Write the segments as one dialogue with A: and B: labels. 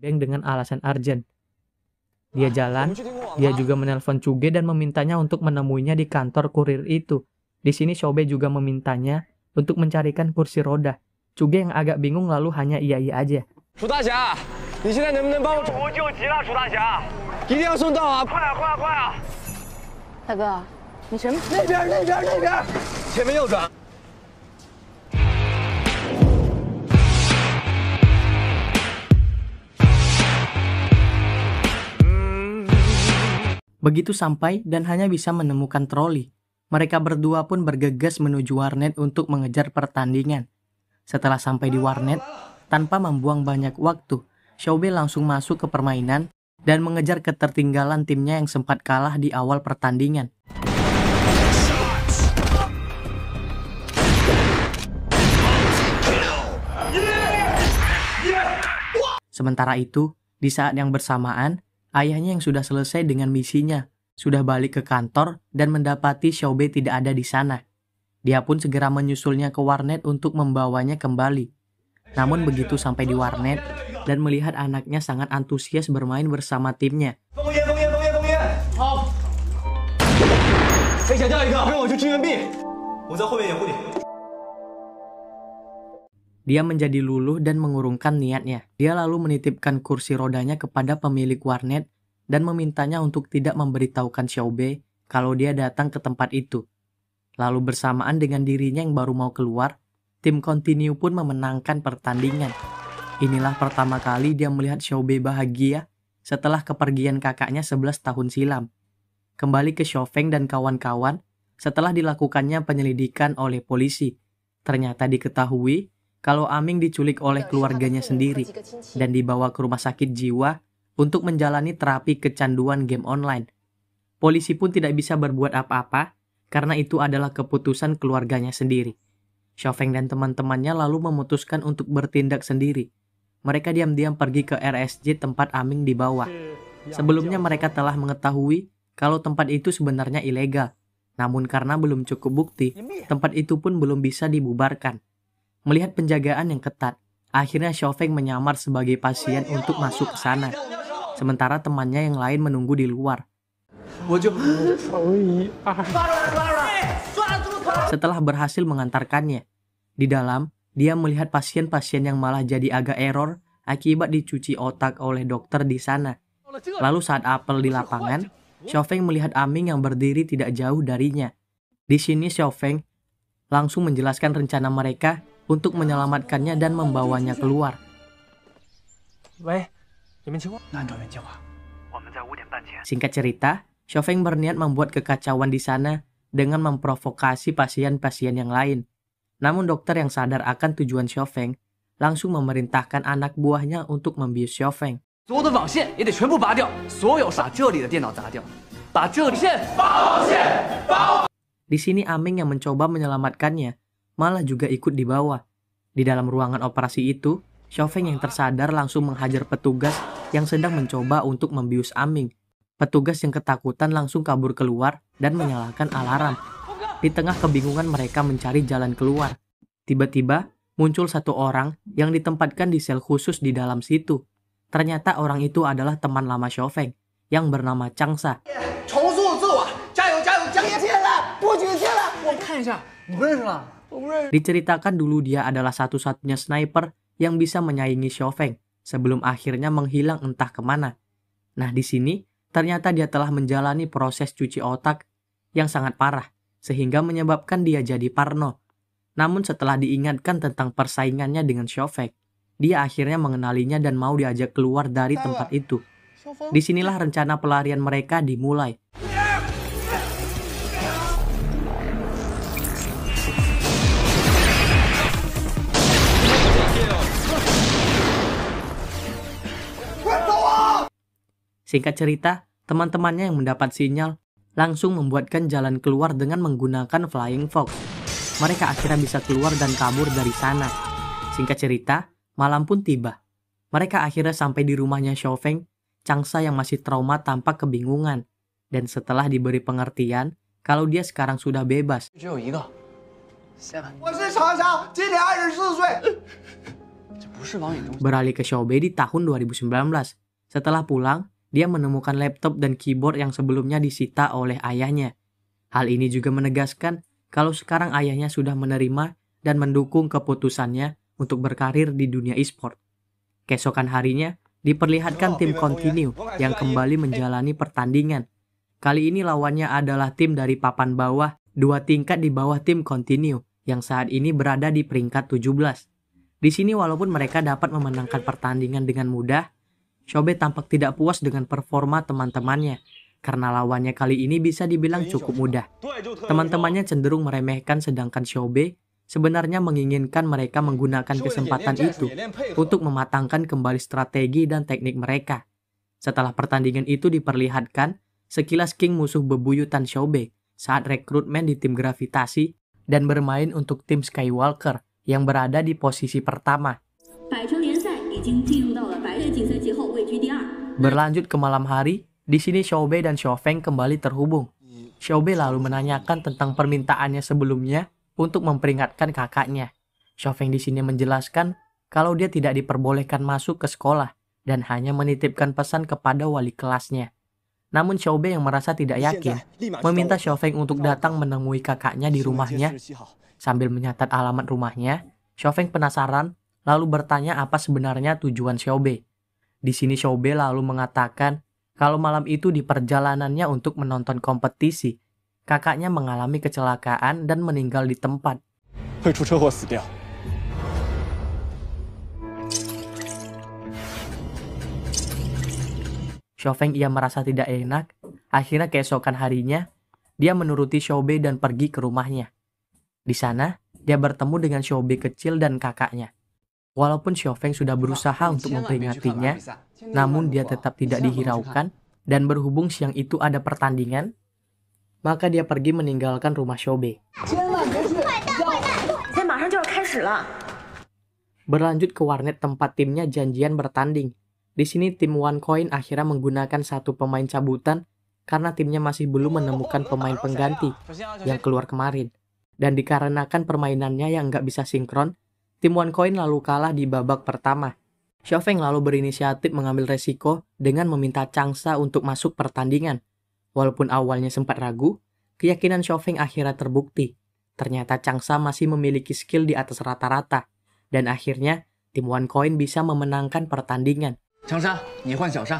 A: Beng dengan alasan urgent. Dia jalan, dia juga menelpon Cuge dan memintanya untuk menemuinya di kantor kurir itu. Di sini Shobe juga memintanya untuk mencarikan kursi roda. Cuge yang agak bingung lalu hanya iya-iya aja.
B: 楚大侠，你现在能不能帮我？我救急了，楚大侠，一定要送到啊！快啊，快啊，快啊！
C: 大哥，你什么？
B: 那边，那边，那边，前面右转。
A: Begitu sampai dan hanya bisa menemukan troli, mereka berdua pun bergegas menuju warnet untuk mengejar pertandingan. Setelah sampai di warnet, tanpa membuang banyak waktu, Shobe langsung masuk ke permainan dan mengejar ketertinggalan timnya yang sempat kalah di awal pertandingan. Sementara itu, di saat yang bersamaan, ayahnya yang sudah selesai dengan misinya, sudah balik ke kantor dan mendapati Shobe tidak ada di sana. Dia pun segera menyusulnya ke warnet untuk membawanya kembali. Namun begitu sampai di warnet dan melihat anaknya sangat antusias bermain bersama timnya. Dia menjadi luluh dan mengurungkan niatnya. Dia lalu menitipkan kursi rodanya kepada pemilik warnet dan memintanya untuk tidak memberitahukan Shobe kalau dia datang ke tempat itu. Lalu bersamaan dengan dirinya yang baru mau keluar, tim Continue pun memenangkan pertandingan. Inilah pertama kali dia melihat Shobe bahagia setelah kepergian kakaknya 11 tahun silam. Kembali ke Shofeng dan kawan-kawan, setelah dilakukannya penyelidikan oleh polisi, ternyata diketahui kalau Aming diculik oleh keluarganya sendiri dan dibawa ke rumah sakit jiwa untuk menjalani terapi kecanduan game online. Polisi pun tidak bisa berbuat apa-apa karena itu adalah keputusan keluarganya sendiri. Shofeng dan teman-temannya lalu memutuskan untuk bertindak sendiri. Mereka diam-diam pergi ke RSJ tempat Aming dibawa. Sebelumnya mereka telah mengetahui kalau tempat itu sebenarnya ilegal. Namun karena belum cukup bukti, tempat itu pun belum bisa dibubarkan. Melihat penjagaan yang ketat, akhirnya Shofeng menyamar sebagai pasien untuk masuk ke sana. Sementara temannya yang lain menunggu di luar. Setelah berhasil mengantarkannya, di dalam, dia melihat pasien-pasien yang malah jadi agak error akibat dicuci otak oleh dokter di sana. Lalu saat apel di lapangan, Shofeng melihat Aming yang berdiri tidak jauh darinya. Di sini Shofeng langsung menjelaskan rencana mereka untuk menyelamatkannya dan membawanya keluar. Singkat cerita, Shofeng berniat membuat kekacauan di sana dengan memprovokasi pasien-pasien yang lain. Namun dokter yang sadar akan tujuan Shofeng langsung memerintahkan anak buahnya untuk membius Shofeng. Di sini Aming yang mencoba menyelamatkannya malah juga ikut dibawa. Di dalam ruangan operasi itu, Shofeng yang tersadar langsung menghajar petugas yang sedang mencoba untuk membius Aming. Petugas yang ketakutan langsung kabur keluar dan menyalakan alarm. Di tengah kebingungan mereka mencari jalan keluar. Tiba-tiba muncul satu orang yang ditempatkan di sel khusus di dalam situ. Ternyata orang itu adalah teman lama Shofeng yang bernama Changsa. Diceritakan dulu dia adalah satu-satunya sniper yang bisa menyaingi Shofeng sebelum akhirnya menghilang entah kemana. Nah di sini ternyata dia telah menjalani proses cuci otak yang sangat parah sehingga menyebabkan dia jadi parno. Namun setelah diingatkan tentang persaingannya dengan Shofeng, dia akhirnya mengenalinya dan mau diajak keluar dari tempat itu. Disinilah rencana pelarian mereka dimulai. Singkat cerita, teman-temannya yang mendapat sinyal langsung membuatkan jalan keluar dengan menggunakan Flying Fox. Mereka akhirnya bisa keluar dan kabur dari sana. Singkat cerita, malam pun tiba. Mereka akhirnya sampai di rumahnya Shofeng. Changsa yang masih trauma tampak kebingungan. Dan setelah diberi pengertian kalau dia sekarang sudah bebas. Beralih ke Xiaobei di tahun 2019. Setelah pulang, dia menemukan laptop dan keyboard yang sebelumnya disita oleh ayahnya. Hal ini juga menegaskan kalau sekarang ayahnya sudah menerima dan mendukung keputusannya untuk berkarir di dunia e-sport. Keesokan harinya, diperlihatkan tim Continue yang kembali menjalani pertandingan. Kali ini lawannya adalah tim dari papan bawah, 2 tingkat di bawah tim Continue, yang saat ini berada di peringkat 17. Di sini walaupun mereka dapat memenangkan pertandingan dengan mudah, Xiaobei tampak tidak puas dengan performa teman-temannya, karena lawannya kali ini bisa dibilang cukup mudah. Teman-temannya cenderung meremehkan sedangkan Xiaobei sebenarnya menginginkan mereka menggunakan kesempatan itu untuk mematangkan kembali strategi dan teknik mereka. Setelah pertandingan itu diperlihatkan, sekilas King musuh bebuyutan Xiaobei saat rekrutmen di tim gravitasi dan bermain untuk tim Skywalker yang berada di posisi pertama. Berlanjut ke malam hari, di sini Xiaobei dan Xiaofeng kembali terhubung. Xiaobei lalu menanyakan tentang permintaannya sebelumnya untuk memperingatkan kakaknya. Xiaofeng di sini menjelaskan kalau dia tidak diperbolehkan masuk ke sekolah dan hanya menitipkan pesan kepada wali kelasnya. Namun Xiaobei yang merasa tidak yakin, meminta Xiaofeng untuk datang menemui kakaknya di rumahnya. Sambil menyatat alamat rumahnya, Xiaofeng penasaran lalu bertanya apa sebenarnya tujuan Xiaobei. Di sini Xiaobei lalu mengatakan kalau malam itu di perjalanannya untuk menonton kompetisi, kakaknya mengalami kecelakaan dan meninggal di tempat. Xiaofeng ia merasa tidak enak. Akhirnya keesokan harinya, dia menuruti Xiaobei dan pergi ke rumahnya. Di sana, dia bertemu dengan Xiaobei kecil dan kakaknya. Walaupun Xiaofeng sudah berusaha untuk memperingatinya, namun dia tetap tidak dihiraukan, dan berhubung siang itu ada pertandingan, maka dia pergi meninggalkan rumah Xiaobei. Berlanjut ke warnet tempat timnya janjian bertanding. Di sini tim OneCoin akhirnya menggunakan satu pemain cabutan karena timnya masih belum menemukan pemain pengganti yang keluar kemarin. Dan dikarenakan permainannya yang nggak bisa sinkron, tim OneCoin lalu kalah di babak pertama. Xiaofeng lalu berinisiatif mengambil resiko dengan meminta Changsa untuk masuk pertandingan. Walaupun awalnya sempat ragu, keyakinan Xiaofeng akhirnya terbukti. Ternyata Changsa masih memiliki skill di atas rata-rata. Dan akhirnya, tim OneCoin bisa memenangkan pertandingan.
B: Changsa, 你换小沙。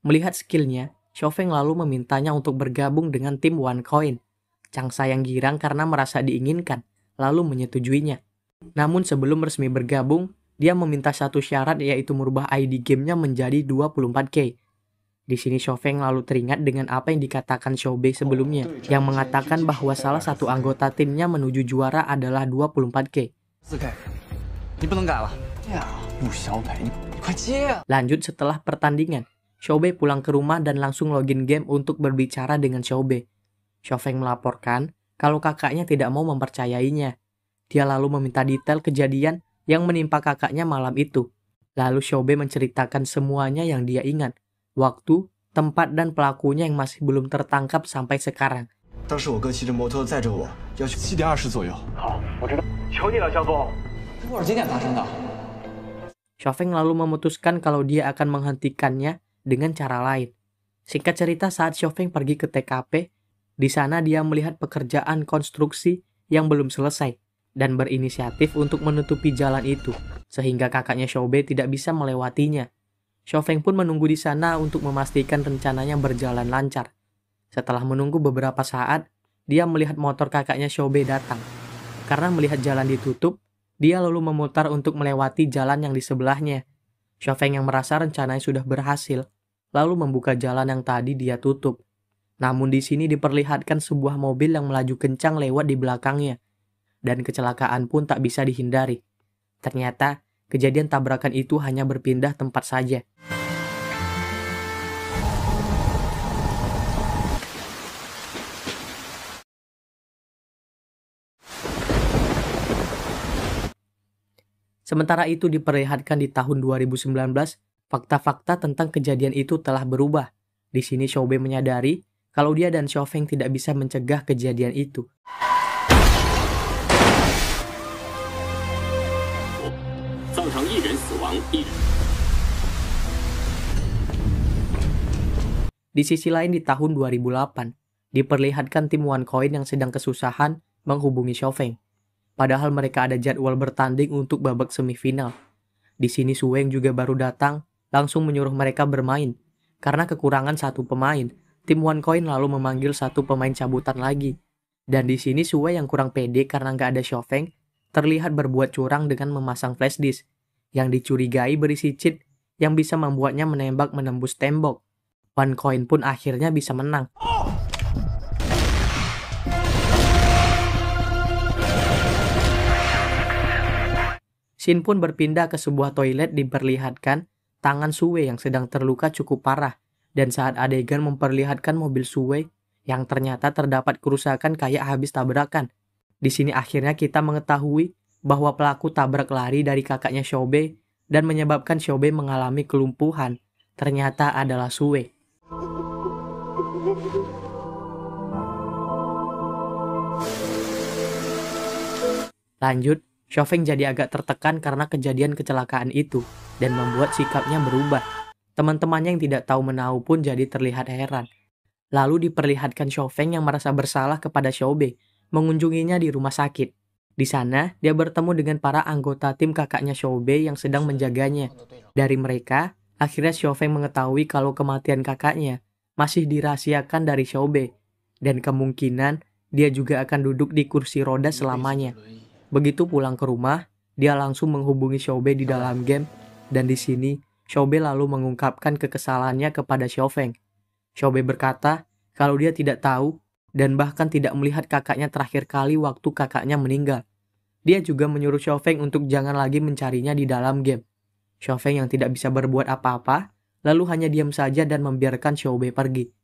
A: Melihat skillnya, Xiaofeng lalu memintanya untuk bergabung dengan tim OneCoin. Changsa yang girang karena merasa diinginkan, lalu menyetujuinya. Namun sebelum resmi bergabung, dia meminta satu syarat yaitu merubah ID gamenya menjadi 24K. Di sini Xiaofeng lalu teringat dengan apa yang dikatakan Xiaobei sebelumnya, yang mengatakan bahwa salah satu anggota timnya menuju juara adalah 24K. Lanjut setelah pertandingan, Xiaobei pulang ke rumah dan langsung login game untuk berbicara dengan Xiaobei. Xiaofeng melaporkan kalau kakaknya tidak mau mempercayainya. Dia lalu meminta detail kejadian yang menimpa kakaknya malam itu. Lalu Xiaobei menceritakan semuanya yang dia ingat. Waktu, tempat, dan pelakunya yang masih belum tertangkap sampai sekarang. Xiaofeng lalu memutuskan kalau dia akan menghentikannya dengan cara lain. Singkat cerita, saat Xiaofeng pergi ke TKP, di sana dia melihat pekerjaan konstruksi yang belum selesai dan berinisiatif untuk menutupi jalan itu, sehingga kakaknya Xiaobei tidak bisa melewatinya. Xiaofeng pun menunggu di sana untuk memastikan rencananya berjalan lancar. Setelah menunggu beberapa saat, dia melihat motor kakaknya Xiaobei datang. Karena melihat jalan ditutup, dia lalu memutar untuk melewati jalan yang di sebelahnya. Xiaofeng yang merasa rencananya sudah berhasil, lalu membuka jalan yang tadi dia tutup. Namun di sini diperlihatkan sebuah mobil yang melaju kencang lewat di belakangnya. Dan kecelakaan pun tak bisa dihindari. Ternyata, kejadian tabrakan itu hanya berpindah tempat saja. Sementara itu diperlihatkan di tahun 2019, fakta-fakta tentang kejadian itu telah berubah. Di sini Xiaobei menyadari kalau dia dan Xiaofeng tidak bisa mencegah kejadian itu. Di sisi lain di tahun 2008, diperlihatkan tim OneCoin yang sedang kesusahan menghubungi Xiaofeng. Padahal mereka ada jadwal bertanding untuk babak semifinal. Di sini Su Weng juga baru datang, langsung menyuruh mereka bermain. Karena kekurangan satu pemain, tim OneCoin lalu memanggil satu pemain cabutan lagi. Dan di sini Su Wei yang kurang pede karena nggak ada Xiaofeng, terlihat berbuat curang dengan memasang flash disk, yang dicurigai berisi cheat yang bisa membuatnya menembak menembus tembok. OneCoin pun akhirnya bisa menang. Shin pun berpindah ke sebuah toilet diperlihatkan tangan Su Wei yang sedang terluka cukup parah. Dan saat adegan memperlihatkan mobil Su Wei yang ternyata terdapat kerusakan kayak habis tabrakan. Di sini akhirnya kita mengetahui bahwa pelaku tabrak lari dari kakaknya Xiaobei dan menyebabkan Xiaobei mengalami kelumpuhan. Ternyata adalah Su Wei. Lanjut, Xiaofeng jadi agak tertekan karena kejadian kecelakaan itu dan membuat sikapnya berubah. Teman-temannya yang tidak tahu menahu pun jadi terlihat heran. Lalu diperlihatkan Xiaofeng yang merasa bersalah kepada Xiaobei, mengunjunginya di rumah sakit. Di sana, dia bertemu dengan para anggota tim kakaknya Xiaobei yang sedang menjaganya. Dari mereka, akhirnya Xiaofeng mengetahui kalau kematian kakaknya masih dirahasiakan dari Xiaobei, dan kemungkinan dia juga akan duduk di kursi roda selamanya. Begitu pulang ke rumah, dia langsung menghubungi Xiaobei di dalam game, dan di sini Xiaobei lalu mengungkapkan kekesalannya kepada Xiaofeng. Xiaobei berkata kalau dia tidak tahu dan bahkan tidak melihat kakaknya terakhir kali waktu kakaknya meninggal. Dia juga menyuruh Xiaofeng untuk jangan lagi mencarinya di dalam game. Xiaofeng yang tidak bisa berbuat apa-apa, lalu hanya diam saja dan membiarkan Xiaobei pergi.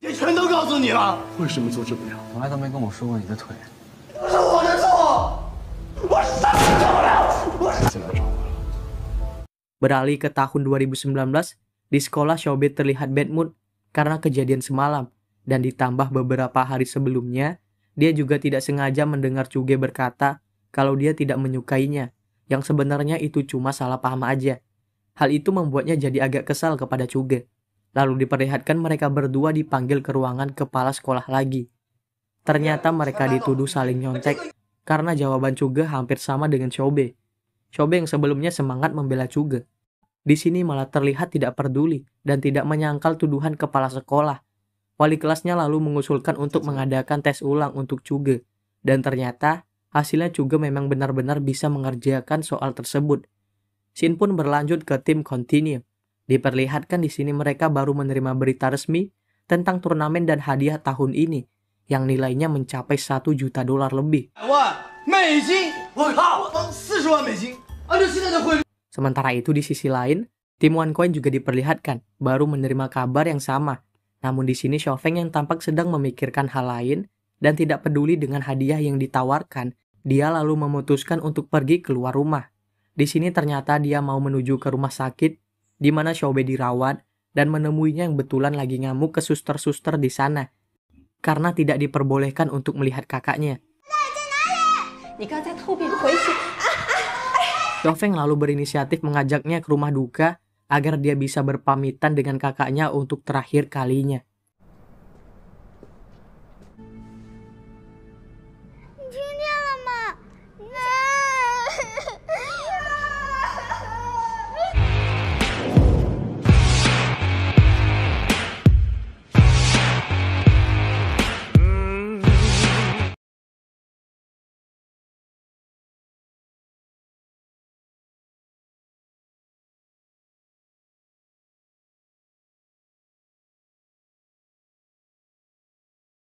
A: Beralih ke tahun 2019, di sekolah Xiaobei terlihat bad mood karena kejadian semalam, dan ditambah beberapa hari sebelumnya, dia juga tidak sengaja mendengar Cuge berkata kalau dia tidak menyukainya, yang sebenarnya itu cuma salah paham aja. Hal itu membuatnya jadi agak kesal kepada Cuge. Lalu diperlihatkan mereka berdua dipanggil ke ruangan kepala sekolah lagi. Ternyata mereka dituduh saling nyontek karena jawaban Cuge hampir sama dengan Xiaobei. Xiaobei yang sebelumnya semangat membela Cuge. Di sini malah terlihat tidak peduli dan tidak menyangkal tuduhan kepala sekolah. Wali kelasnya lalu mengusulkan untuk mengadakan tes ulang untuk Cuge. Dan ternyata hasilnya Cuge memang benar-benar bisa mengerjakan soal tersebut. Shin pun berlanjut ke tim Continue. Diperlihatkan di sini mereka baru menerima berita resmi tentang turnamen dan hadiah tahun ini yang nilainya mencapai $1 juta lebih. Sementara itu di sisi lain, tim OneCoin juga diperlihatkan baru menerima kabar yang sama. Namun di sini Xiaofeng yang tampak sedang memikirkan hal lain dan tidak peduli dengan hadiah yang ditawarkan, dia lalu memutuskan untuk pergi keluar rumah. Di sini ternyata dia mau menuju ke rumah sakit di mana Xiaobei dirawat dan menemuinya yang betulan lagi ngamuk ke suster-suster di sana karena tidak diperbolehkan untuk melihat kakaknya. Xiaofeng lalu berinisiatif mengajaknya ke rumah duka agar dia bisa berpamitan dengan kakaknya untuk terakhir kalinya.